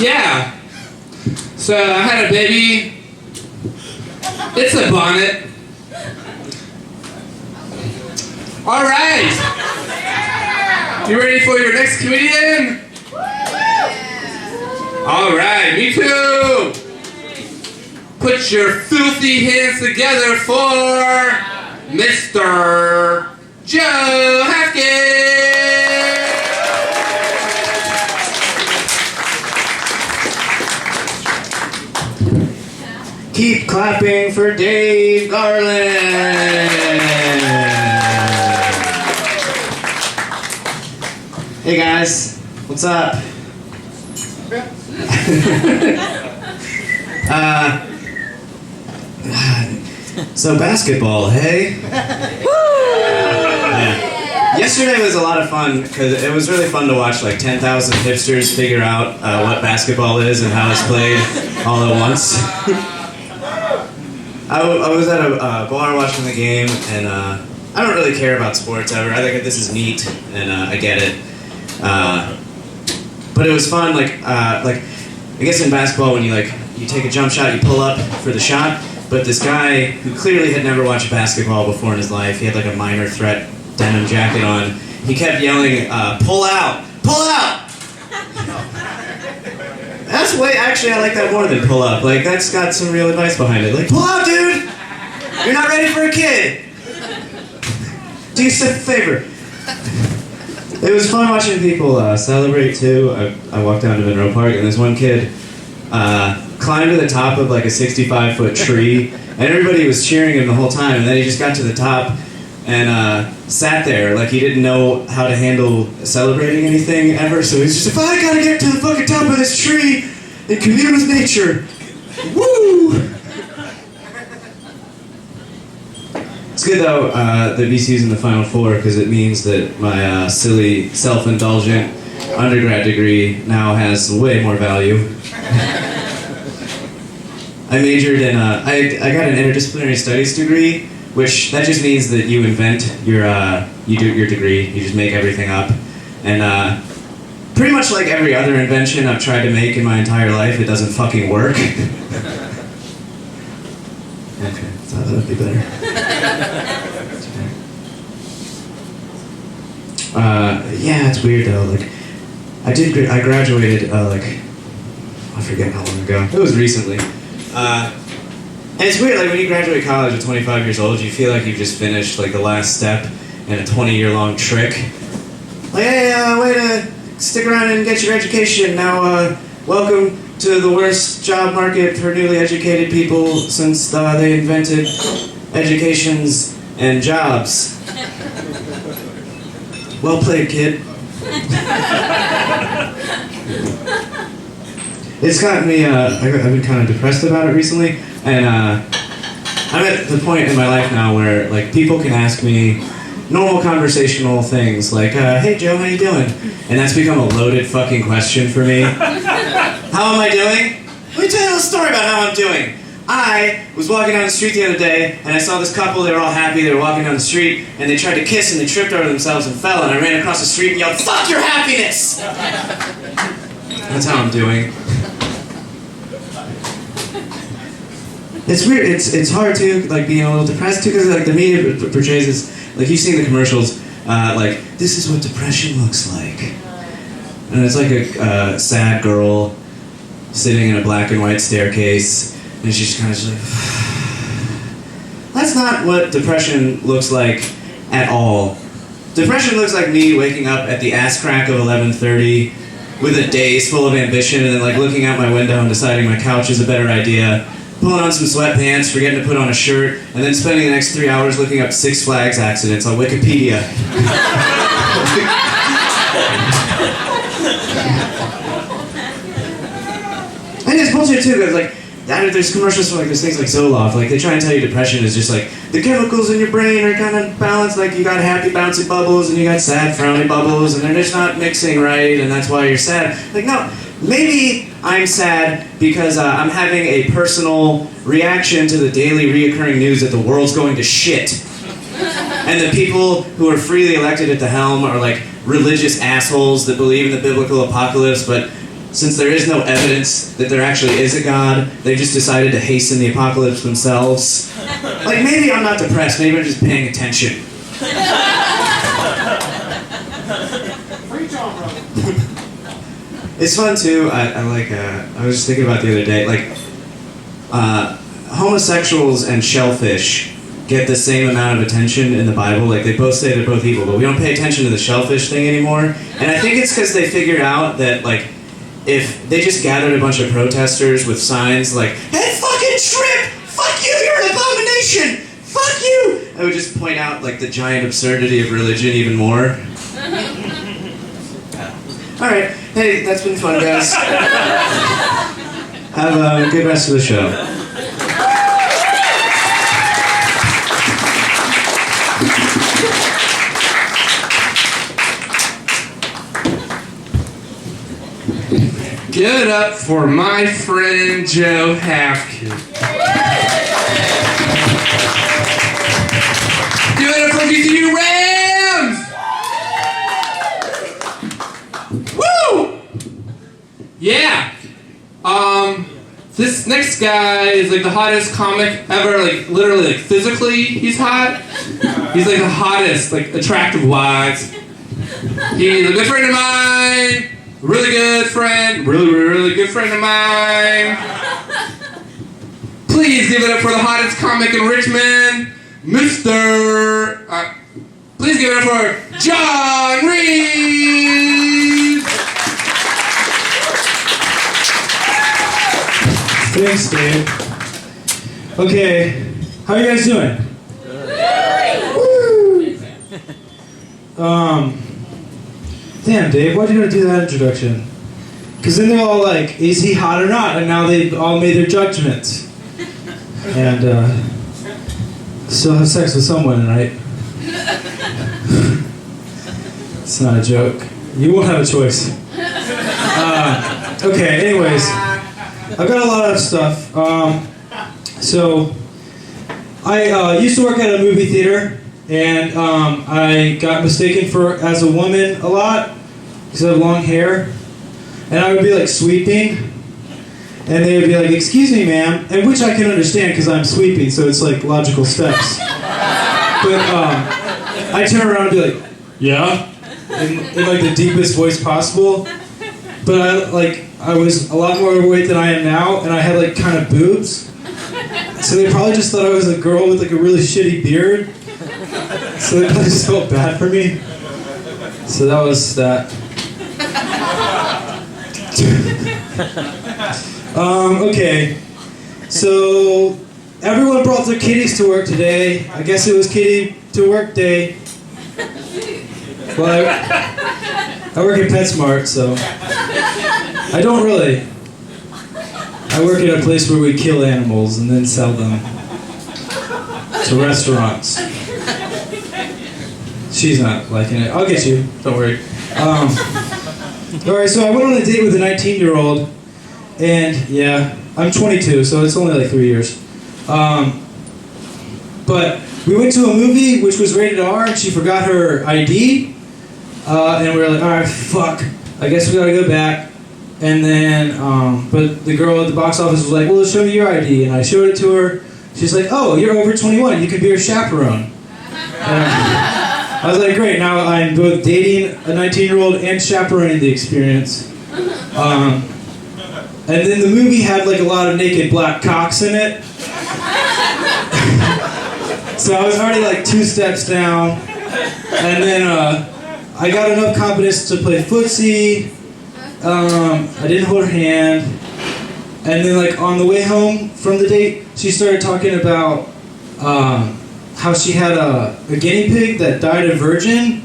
Yeah. So I had a baby. It's a bonnet. All right. You ready for your next comedian? All right, me too. Put your filthy hands together for Mr. Joe Haskins. Keep clapping for Dave Garland. Hey guys, what's up? So basketball, hey? Yeah. Yesterday was a lot of fun because it was really fun to watch like 10,000 hipsters figure out what basketball is and how it's played all at once. I was at a bar watching the game, and I don't really care about sports ever. I think this is neat, and I get it. But it was fun, like I guess in basketball when you take a jump shot, you pull up for the shot. But this guy who clearly had never watched basketball before in his life, he had like a minor threat denim jacket on. He kept yelling, "Pull out, pull out!" Actually, I like that more than pull up. Like, that's got some real advice behind it. Like, pull out, dude! You're not ready for a kid! Do yourself a favor. It was fun watching people celebrate, too. I walked down to Monroe Park, and this one kid climbed to the top of, like, a 65-foot tree, and everybody was cheering him the whole time, and then he just got to the top and sat there like he didn't know how to handle celebrating anything ever, so he's just like, I gotta get to the fucking top of this tree and commune with nature. Woo! It's good though that VCU's in the Final Four because it means that my silly, self-indulgent undergrad degree now has way more value. I majored in, I got an interdisciplinary studies degree, which that just means that you invent your degree, you just make everything up. And pretty much like every other invention I've tried to make in my entire life, it doesn't fucking work. Okay, thought that would be better. Yeah, it's weird though, like, I graduated, I forget how long ago, it was recently. And it's weird, like when you graduate college at 25 years old, you feel like you've just finished like the last step in a 20-year-long trick. Like, hey, way to stick around and get your education. Now, welcome to the worst job market for newly educated people since they invented educations and jobs. Well played, kid. It's gotten me, I've been kind of depressed about it recently, and I'm at the point in my life now where like people can ask me normal conversational things like, hey Joe, how you doing? And that's become a loaded fucking question for me. How am I doing? Let me tell you a little story about how I'm doing. I was walking down the street the other day, and I saw this couple, they were all happy, they were walking down the street, and they tried to kiss, and they tripped over themselves and fell, and I ran across the street and yelled, fuck your happiness! That's how I'm doing. It's weird, it's hard too, like being a little depressed too, because like the media portrays this, like you've seen the commercials, like, this is what depression looks like. And it's like a sad girl sitting in a black and white staircase, and she's kind of just like, that's not what depression looks like at all. Depression looks like me waking up at the ass crack of 11:30 with a daze full of ambition, and then like looking out my window and deciding my couch is a better idea, pulling on some sweatpants, forgetting to put on a shirt, and then spending the next 3 hours looking up Six Flags accidents on Wikipedia. And it's bullshit too, because like, there's commercials for like there's things like Zoloft, like they try and tell you depression is just like the chemicals in your brain are kind of balanced, like you got happy bouncy bubbles and you got sad frowny bubbles and they're just not mixing right and that's why you're sad. Like no, maybe I'm sad because I'm having a personal reaction to the daily reoccurring news that the world's going to shit. And the people who are freely elected at the helm are like religious assholes that believe in the biblical apocalypse, but since there is no evidence that there actually is a God, they just decided to hasten the apocalypse themselves. Like, maybe I'm not depressed, maybe I'm just paying attention. It's fun too. I was just thinking about the other day, like, homosexuals and shellfish get the same amount of attention in the Bible. Like, they both say they're both evil, but we don't pay attention to the shellfish thing anymore. And I think it's because they figured out that, like, if they just gathered a bunch of protesters with signs like, "Hey, fucking shrimp! Fuck you! You're an abomination! Fuck you!" I would just point out, like, the giant absurdity of religion even more. All right. Hey, that's been fun, guys. Have a good rest of the show. Give it up for my friend Joe Hafkin. Give it up for VCU Rams! Woo! Yeah. This next guy is like the hottest comic ever, like literally, like physically, he's hot. He's like the hottest, like attractive wise. He's a good friend of mine. Really good friend, really good friend of mine. Please give it up for the hottest comic in Richmond, Mr. Please give it up for John Reaves. Thanks, Dave. Okay, how are you guys doing? Woo! Damn, Dave, why'd you gotta do that introduction? Because then they're all like, is he hot or not? And now they've all made their judgments. And, still have sex with someone, right? It's not a joke. You won't have a choice. Okay, anyways. I've got a lot of stuff. So, I used to work at a movie theater, and I got mistaken as a woman a lot because I have long hair, and I would be like sweeping, and they would be like, "Excuse me, ma'am," and which I can understand because I'm sweeping, so it's like logical steps. But I turn around and be like, "Yeah," in like the deepest voice possible. But I was a lot more overweight than I am now, and I had like kind of boobs, so they probably just thought I was a girl with like a really shitty beard. So they probably just felt bad for me. So that was that. Okay. So everyone brought their kitties to work today. I guess it was kitty to work day. Well, I work at PetSmart, so I don't really. I work at a place where we kill animals and then sell them to restaurants. She's not liking it. I'll get you. Don't worry. Alright, so I went on a date with a 19-year-old, and yeah, I'm 22, so it's only like 3 years. But we went to a movie which was rated R, and she forgot her ID, and we were like, alright, fuck, I guess we gotta go back. And then, but the girl at the box office was like, well, show me your ID, and I showed it to her. She's like, oh, you're over 21, you can be her chaperone. I was like, great, now I'm both dating a 19-year-old and chaperoning the experience. And then the movie had like a lot of naked black cocks in it. So I was already like 2 steps down. And then I got enough confidence to play footsie. I didn't hold her hand. And then like on the way home from the date, she started talking about how she had a guinea pig that died a virgin,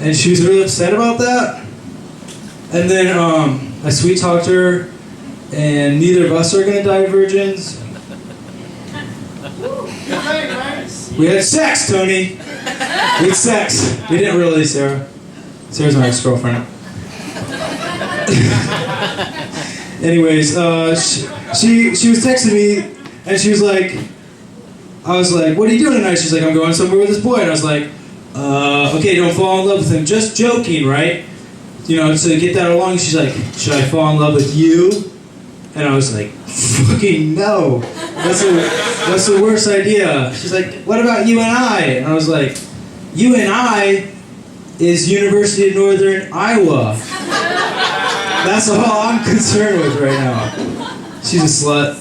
and she was really upset about that. And then I sweet talked her, and neither of us are gonna die virgins. We had sex, Tony. We had sex. We didn't really, Sarah. Sarah's my ex-girlfriend. Anyways, she was texting me, and she was like, I was like, what are you doing tonight? She's like, I'm going somewhere with this boy. And I was like, okay, don't fall in love with him. Just joking, right? to get that along, she's like, should I fall in love with you? And I was like, fucking no. That's the worst idea. She's like, what about you and I? And I was like, you and I is University of Northern Iowa. That's all I'm concerned with right now. She's a slut.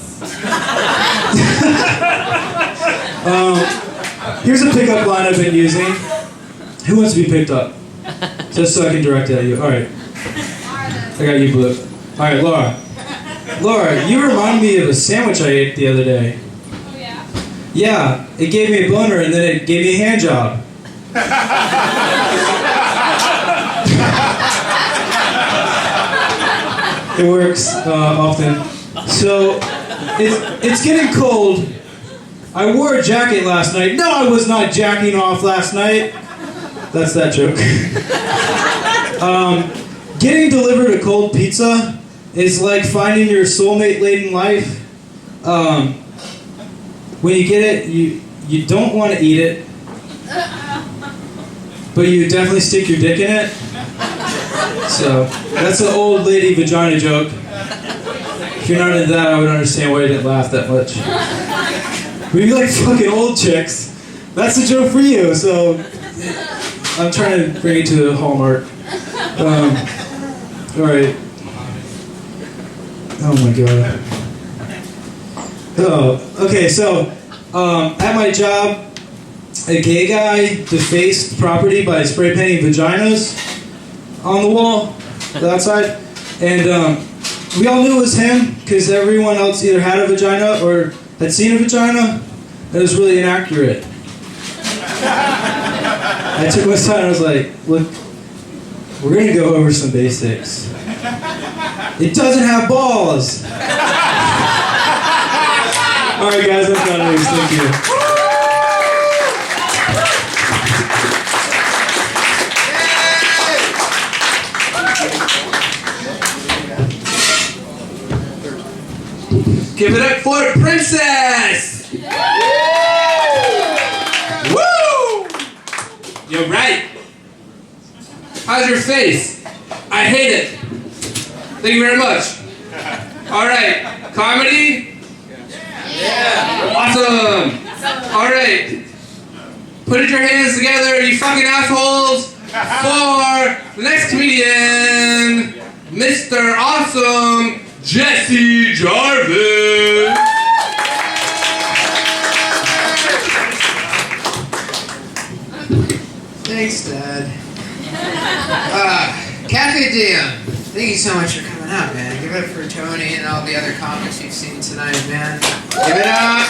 Here's a pickup line I've been using. Who wants to be picked up? Just so I can direct it at you. Alright. I got you, Blue. Alright, Laura. Laura, you remind me of a sandwich I ate the other day. Oh, yeah? Yeah, it gave me a boner and then it gave me a hand job. It works often. So, it's getting cold. I wore a jacket last night. No, I was not jacking off last night. That's that joke. Getting delivered a cold pizza is like finding your soulmate late in life. When you get it, you don't want to eat it, but you definitely stick your dick in it. So that's an old lady vagina joke. If you're not into that, I would understand why you didn't laugh that much. But if you like fucking old chicks, that's a joke for you. So I'm trying to bring it to Hallmark. All right. Oh my god. Oh, okay, so at my job, a gay guy defaced property by spray painting vaginas on the wall, the outside, and we all knew it was him because everyone else either had a vagina or had seen a vagina. It was really inaccurate. I took my side and I was like, look, we're gonna go over some basics. It doesn't have balls. All right, guys, that's got news. Thank you. Give it up for Princess! Woo! You're right. How's your face? I hate it. Thank you very much. All right, comedy? Yeah. Awesome. All right. Put your hands together, you fucking assholes, for the next comedian, Mr. Awesome Jesse Jarvis. Thanks, Dad. Cafe Diem. Thank you so much for coming out, man. Give it up for Tony and all the other comics you've seen tonight, man. Give it up.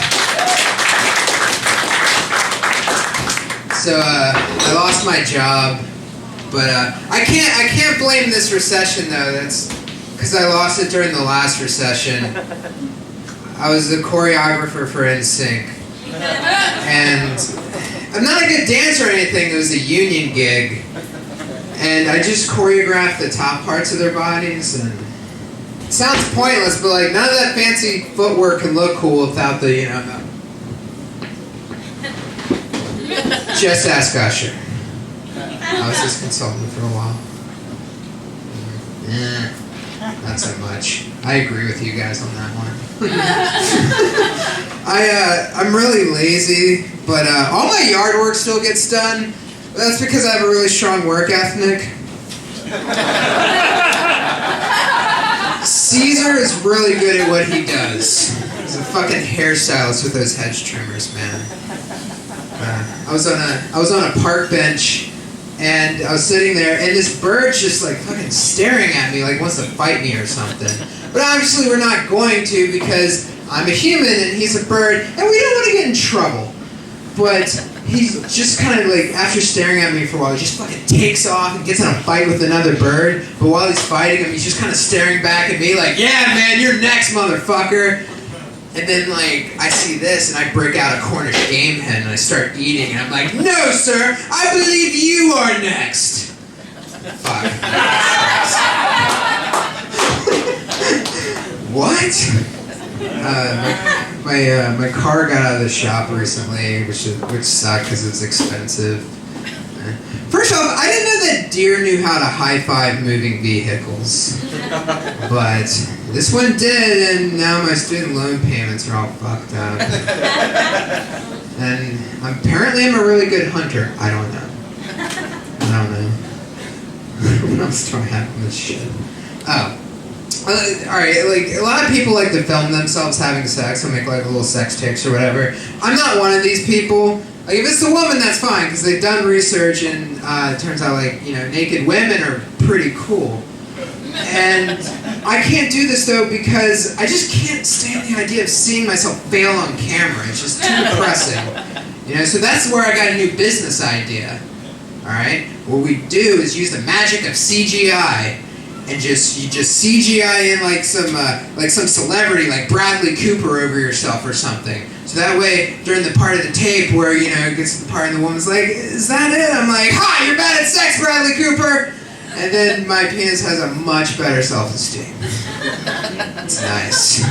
So, I lost my job, but I can't blame this recession though. That's because I lost it during the last recession. I was the choreographer for NSYNC, and I'm not a good dancer or anything. It was a union gig. And I just choreographed the top parts of their bodies, and it sounds pointless, but like none of that fancy footwork can look cool without the, Just ask Usher. I was his consultant for a while. Not so much. I agree with you guys on that one. I'm really lazy, but all my yard work still gets done. That's because I have a really strong work ethic. Caesar is really good at what he does. He's a fucking hairstylist with those hedge trimmers, man. I was on a park bench, and I was sitting there, and this bird's just like fucking staring at me like wants to fight me or something. But obviously we're not going to because I'm a human and he's a bird, and we don't want to get in trouble. But he's just kind of like, after staring at me for a while, he just fucking takes off and gets in a fight with another bird. But while he's fighting him, he's just kind of staring back at me like, yeah, man, you're next, motherfucker. And then, like, I see this and I break out a Cornish game hen and I start eating. And I'm like, no, sir, I believe you are next. Fuck. What? My car got out of the shop recently, which sucked because it's expensive. First myself, I didn't know that deer knew how to high-five moving vehicles. But this one did, and now my student loan payments are all fucked up. And apparently I'm a really good hunter. I don't know. What else do I have on this shit? Oh. Alright, like, a lot of people like to film themselves having sex and make like little sex tapes or whatever. I'm not one of these people. Like, if it's a woman, that's fine, because they've done research and it turns out, like, you know, naked women are pretty cool. And I can't do this, though, because I just can't stand the idea of seeing myself fail on camera. It's just too depressing. You know, so that's where I got a new business idea. Alright? What we do is use the magic of CGI and you just CGI in like some celebrity like Bradley Cooper over yourself or something. So that way, during the part of the tape where, you know, it gets to the part and the woman's like, is that it? I'm like, ha, you're bad at sex, Bradley Cooper! And then my penis has a much better self-esteem. It's nice.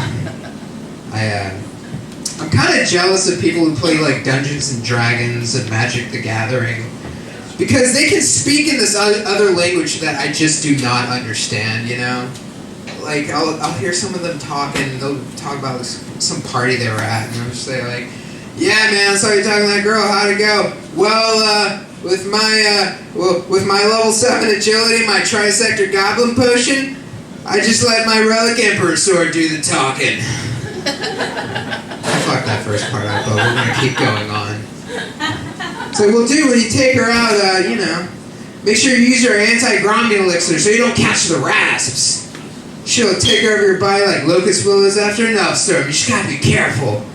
I'm kind of jealous of people who play like Dungeons and Dragons and Magic the Gathering. Because they can speak in this other language that I just do not understand, you know? Like, I'll hear some of them talking, they'll talk about some party they were at, and they'll just say like, yeah man, I saw you talking to that girl, how'd it go? Well, with my level 7 agility, my trisector goblin potion, I just let my relic emperor sword do the talking. Fuck that first part out, but we're gonna keep going on. So we'll do when you take her out, you know, make sure you use your anti-gromming elixir so you don't catch the rasps. She'll take over your body like locust willows after an elf storm. You just gotta be careful.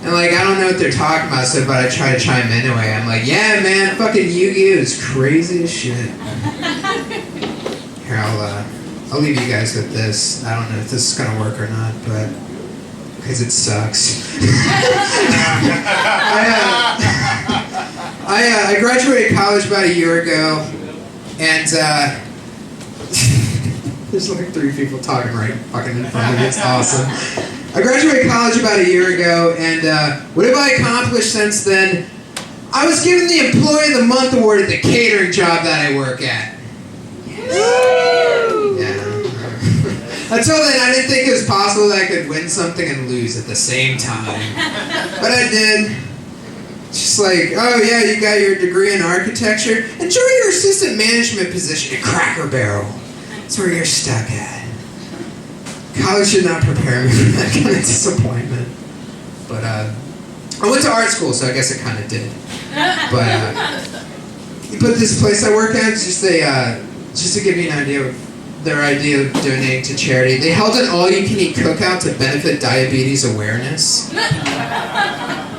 And like, I don't know what they're talking about, so but I try to chime in anyway. I'm like, yeah man, fucking Yu-Gi-Oh is crazy as shit. Here, I'll leave you guys with this. I don't know if this is gonna work or not, but because it sucks. I graduated college about a year ago, and there's like 3 people talking right fucking in front of me. It's awesome. I graduated college about a year ago, and what have I accomplished since then? I was given the Employee of the Month award at the catering job that I work at. Yeah. Until then, I didn't think it was possible that I could win something and lose at the same time. But I did. Just like, oh yeah, you got your degree in architecture. Enjoy your assistant management position at Cracker Barrel. That's where you're stuck at. College did not prepare me for that kind of disappointment. But I went to art school, so I guess it kind of did. But this place I work at, just to give you an idea of their idea of donating to charity, they held an all-you-can-eat cookout to benefit diabetes awareness.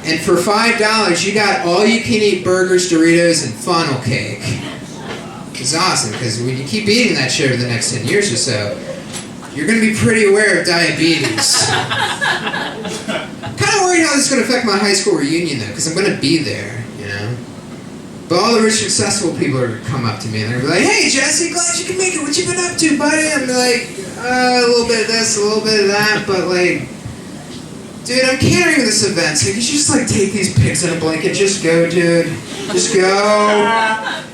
And for $5, you got all-you-can-eat burgers, Doritos, and funnel cake. It's awesome, because when you keep eating that shit over the next 10 years or so, you're going to be pretty aware of diabetes. Kind of worried how this is going to affect my high school reunion, though, because I'm going to be there, you know? But all the rich, successful people are going to come up to me, and they're going to be like, hey, Jesse, glad you can make it. What you been up to, buddy? I'm like, a little bit of this, a little bit of that, but, like, dude, I'm catering this event, so you should just, like, take these pics in a blanket. Just go, dude. Just go.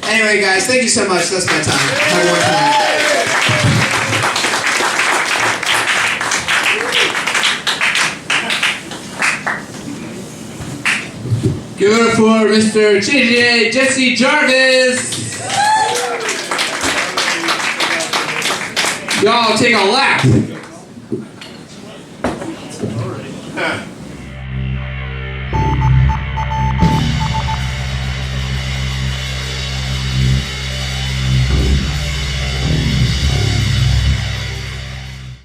Anyway, guys, thank you so much. That's my time. Have a wonderful night. Give it up for Mr. JJ Jesse Jarvis. Y'all take a lap.